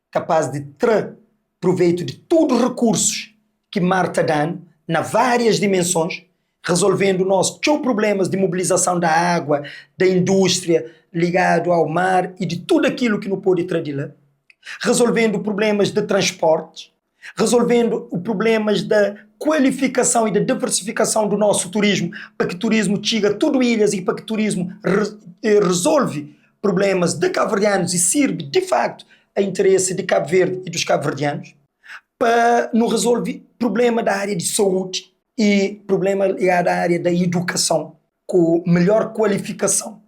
capaz de ter proveito de todos os recursos que o mar está dando, nas várias dimensões, resolvendo nossos problemas de mobilização da água, da indústria ligado ao mar e de tudo aquilo que não pode trazer lá, resolvendo problemas de transporte, resolvendo os problemas da qualificação e da diversificação do nosso turismo, para que o turismo chegue a tudo ilhas e para que o turismo resolve problemas de cabo-verdianos e sirva, de facto, a interesse de Cabo Verde e dos cabo-verdianos, para não resolver problema da área de saúde e problema ligado à área da educação, com melhor qualificação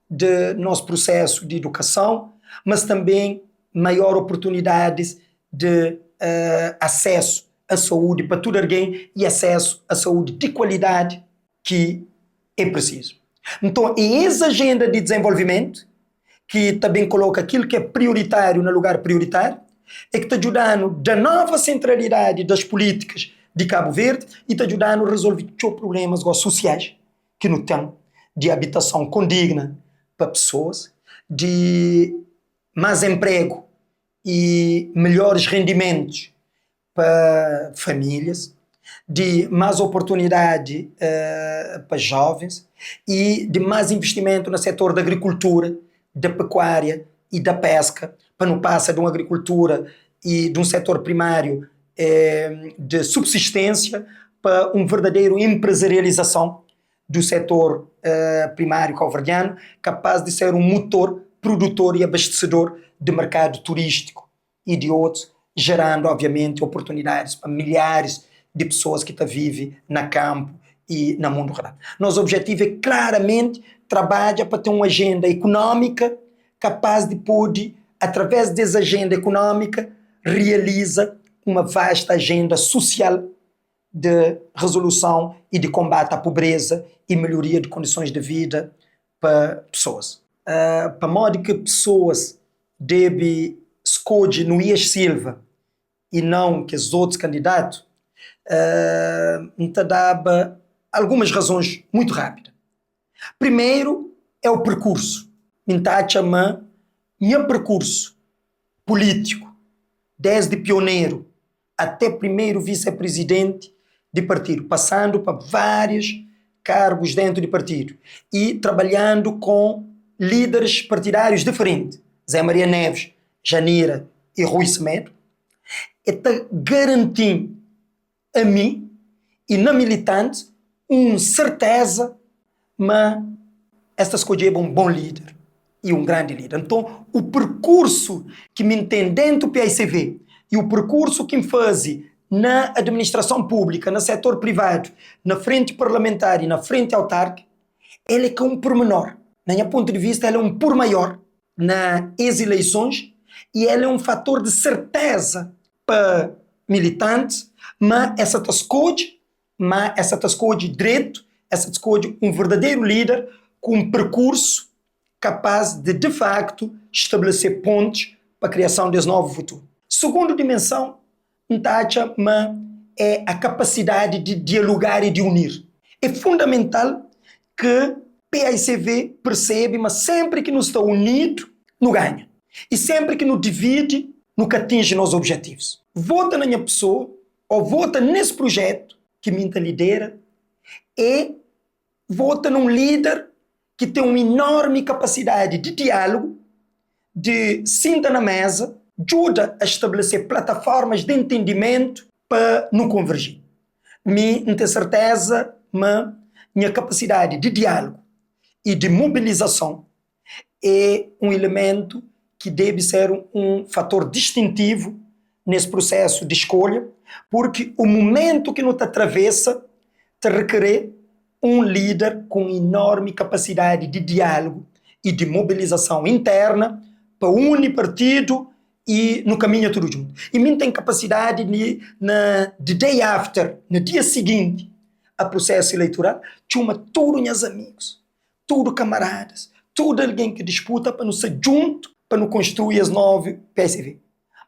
do nosso processo de educação, mas também maior oportunidades de acesso à saúde para todo alguém e acesso à saúde de qualidade que é preciso. Então, é essa agenda de desenvolvimento que também coloca aquilo que é prioritário no lugar prioritário, é que está ajudando da nova centralidade das políticas de Cabo Verde e está ajudando a resolver os problemas sociais que não tem, de habitação condigna para pessoas, de mais emprego e melhores rendimentos para famílias, de mais oportunidade para jovens e de mais investimento no setor da agricultura, da pecuária e da pesca, para não passar de uma agricultura e de um setor primário de subsistência para uma verdadeira empresarialização do setor primário cabo-verdiano, capaz de ser um motor produtor e abastecedor de mercado turístico e de outros, gerando, obviamente, oportunidades para milhares de pessoas que vivem na campo e no mundo rural. Nosso objetivo é claramente trabalhar para ter uma agenda econômica capaz de poder, através dessa agenda econômica, realiza uma vasta agenda social de resolução e de combate à pobreza e melhoria de condições de vida para pessoas. Para modo que pessoas devem escolher no Ias Silva e não que os outros candidatos, dava algumas razões muito rápidas. Primeiro é o percurso. Meu percurso político, desde pioneiro até primeiro vice-presidente de partido, passando para vários cargos dentro do partido e trabalhando com líderes partidários diferentes, Zé Maria Neves, Janira e Rui Semedo, é garantir a mim e na militante uma certeza, mas esta escolha é um bom líder e um grande líder. Então, o percurso que me tem dentro do PAICV e o percurso que me faz na administração pública, no setor privado, na frente parlamentar e na frente autárquica, ele é que é um pormenor. Na minha ponto de vista, ele é um por maior nas eleições e ele é um fator de certeza para militantes, mas essa escolha direito, essa escolha um verdadeiro líder com um percurso capaz de facto, estabelecer pontes para a criação desse novo futuro. Segunda dimensão, é a capacidade de dialogar e de unir. É fundamental que PAICV percebe, mas sempre que nos está unido, não ganha. E sempre que nos divide, nunca atinge nossos objetivos. Vota na minha pessoa, ou vota nesse projeto que me lidera, e vota num líder que tem uma enorme capacidade de diálogo, de sentar na mesa, ajuda a estabelecer plataformas de entendimento para não convergir. Não tenho certeza, mas minha capacidade de diálogo e de mobilização é um elemento que deve ser um fator distintivo nesse processo de escolha, porque o momento que nos atravessa te requer um líder com enorme capacidade de diálogo e de mobilização interna para unir partido e no caminho tudo junto. E mim tem capacidade de day after, no dia seguinte ao processo eleitoral, chama todos meus amigos, todos camaradas, todo alguém que disputa para nos ser junto, para nos construir as novas PSV.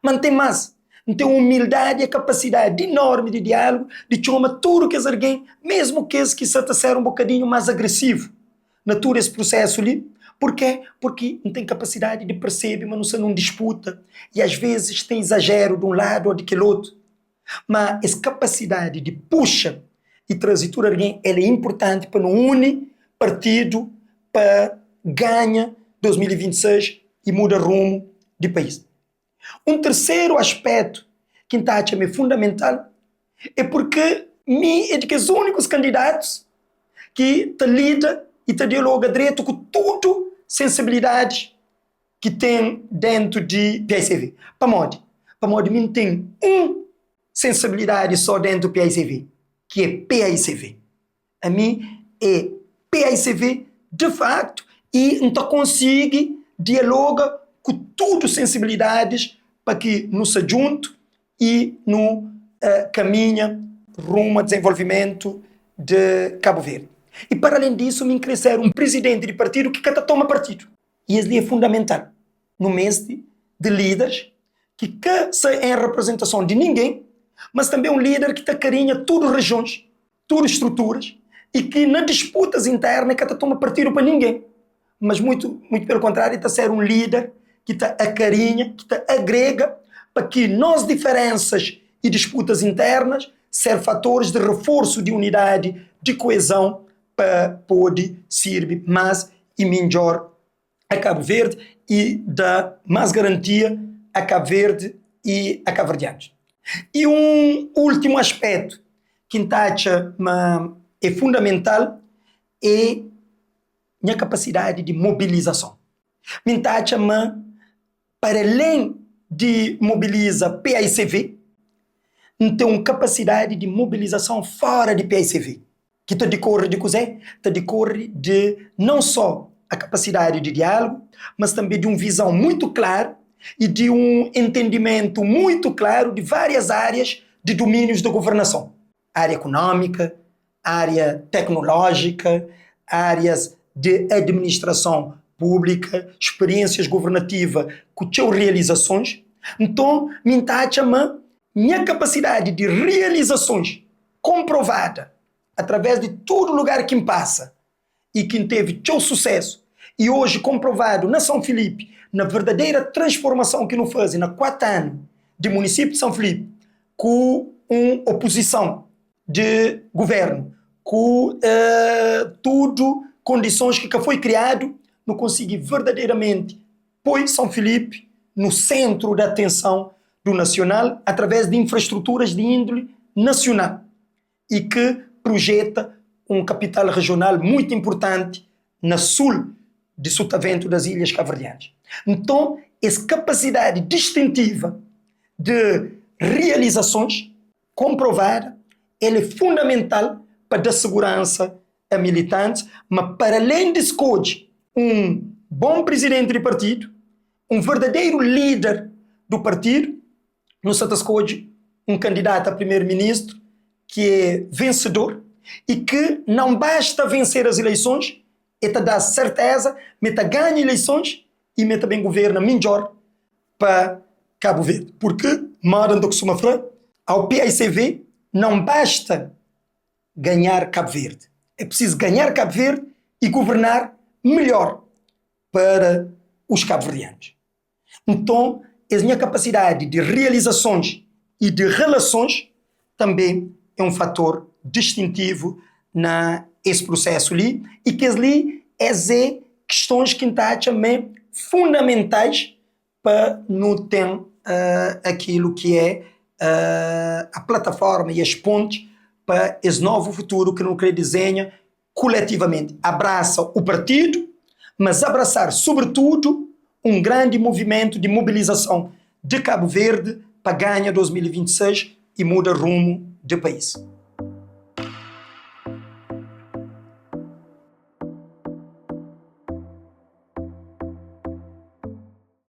Mas tem mais. Tem humildade e a capacidade enorme de diálogo, de chamar tudo que é alguém, mesmo que esse que se ser um bocadinho mais agressivo, na todo esse processo ali. Por quê? Porque não tem capacidade de perceber, mas não disputa. E às vezes tem exagero de um lado ou de aquele outro. Mas essa capacidade de puxa e transitor alguém, ela é importante para não unir partido, para ganhar 2026 e muda rumo do país. Um terceiro aspecto que é fundamental é porque é de que os únicos candidatos que te lida e te dialoga direto com tudo sensibilidades que tem dentro de PICV. Para modo mim tem sensibilidade só dentro do PICV, que é PICV. A mim é PICV de facto e não consigo dialogar com tudo sensibilidades para que nos junto e no caminha rumo ao desenvolvimento de Cabo Verde. E para além disso, me crescer um presidente de partido que cada toma partido. E isso é fundamental no mês de líderes que sai em representação de ninguém, mas também um líder que carinha todas as regiões, todas as estruturas e que nas disputas internas cada toma partido para ninguém. Mas muito pelo contrário, está a ser um líder que está a carinha, que está agrega para que nas diferenças e disputas internas ser fatores de reforço de unidade, de coesão para poder servir mais e melhor a Cabo Verde e dar mais garantia a Cabo Verde e a cabo-verdianos. E um último aspecto que é fundamental é minha capacidade de mobilização. Para além de mobilizar PICV, tem uma capacidade de mobilização fora de PICV, que decorre de coisa, decorre de não só a capacidade de diálogo, mas também de uma visão muito clara e de um entendimento muito claro de várias áreas de domínios da governação. Área econômica, área tecnológica, áreas de administração pública, experiências governativas com suas realizações. Então, minha capacidade de realizações comprovada através de todo lugar que me passa e que teve seu sucesso e hoje comprovado na São Filipe, na verdadeira transformação que nos faz na 4 anos de município de São Filipe, com uma oposição de governo, com tudo condições que foi criado, não consegui verdadeiramente pôr São Filipe no centro da atenção do nacional através de infraestruturas de índole nacional e que projeta um capital regional muito importante na sul de Sotavento das Ilhas Cabo-Verdianas. Então, essa capacidade distintiva de realizações comprovada, ela é fundamental para dar segurança a militantes, mas para além de escolher um bom presidente de partido, um verdadeiro líder do partido, nos escolhe um candidato a primeiro-ministro que é vencedor e que não basta vencer as eleições, é dar certeza, meta ganha eleições e meta bem governa melhor para Cabo Verde. Porque, moram do que suma falar, ao PICV não basta ganhar Cabo Verde. É preciso ganhar Cabo Verde e governar melhor para os cabo-verdianos. Então, a minha capacidade de realizações e de relações também é um fator distintivo nesse processo ali e que ali é questões que estão também fundamentais para não ter aquilo que é a plataforma e as pontes para esse novo futuro que não quer desenha coletivamente. Abraça o partido, mas abraçar, sobretudo, um grande movimento de mobilização de Cabo Verde para ganhar 2026 e muda rumo do país.